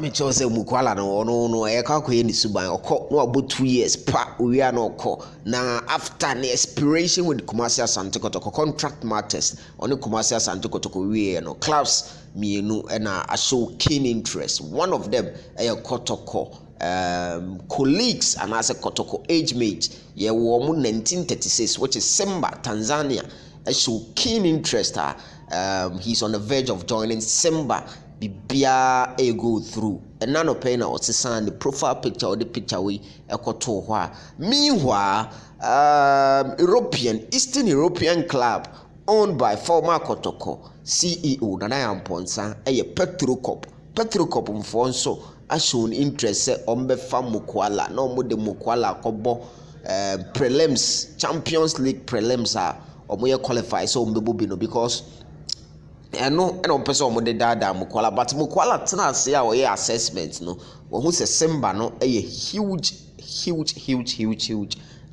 Me chose Mukwala no e ka koye ni suban okọ no about 2 years pa we are no okọ na after the expiration with commercial Asante Kotoko contract matters on the commercial Asante Kotoko we no clubs mienu na a show keen interest. One of them Kotoko colleagues and as a Kotoko age mate ye wo 1936 which is Simba Tanzania show keen interest. He's on the verge of joining Simba. Bibia a go through and none of pain or the profile picture or the picture we ekoto. Meanwhile, Eastern European club owned by former Kotoko CEO Nana Amponsa a Petrocub. Petrocub mfonso a shown interest on Befa Mukwala. No more the Mukwala Kobo prelims, Champions League prelims are or more qualified so mbebino because no person mo de dada Mukwala but Mukwala tena say our assessment no who say Simba no huge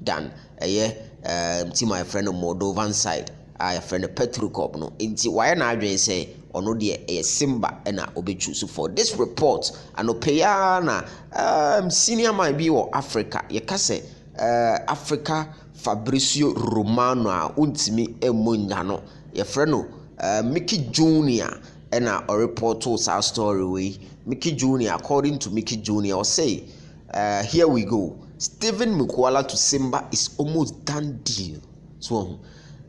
than see my friend Moldovan side I friend Petrocub no inti why na adwen say ono de Simba na obechusu for this report anopeya na senior man bi wo Africa ye ka say Africa Fabrizio Romano a untimi emunya no ye friend no Mickey Jr. and a report to our story way. Mickey Jr. according to Mickey Jr. or say, here we go. Stephen Mukwala to Simba is almost done deal. So,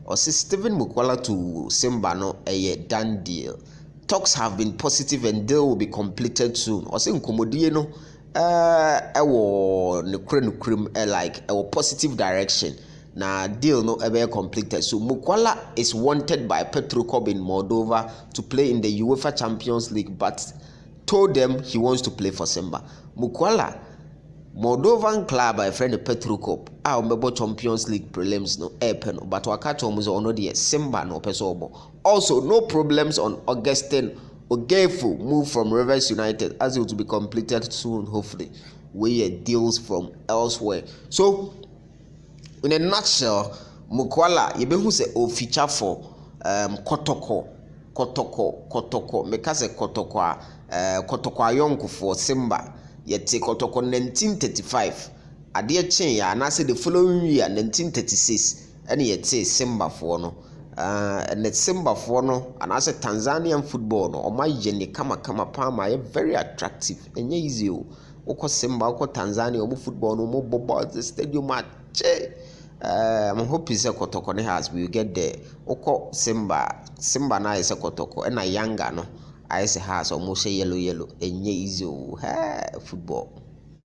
or say Stephen Mukwala to Simba no a done deal. Talks have been positive and deal will be completed soon. Or say Nkomodie no like a positive direction. Na deal no ever completed. So Mukwala is wanted by Petrocub in Moldova to play in the UEFA Champions League, but told them he wants to play for Simba. Mukwala, Moldovan club by friend Petrocub, remember Champions League prelims no airpen, but wakato muzo ono die Simba no pesobo. Also, no problems on Augustine Ogefu move from Rivers United as it will be completed soon, hopefully. We deals from elsewhere. So in a nutshell, Mukwala, you be who say o feature for Kotoko, make us a Kotoko, Kotoko ayonku for Simba. Yet take Kotoko 1935. A dear chain, and I say the following year 1936, and yet say Simba for no. And the Simba for no, and as a Tanzanian football no, or my jenny kama palma, very attractive and easy. Oko Simba, oko Tanzania, omo football no more bobo the stadium match. I'm hoping say Kotoko has we get there. Oko Simba na is a Kotoko and a younger no. I say has almost yellow and easy football.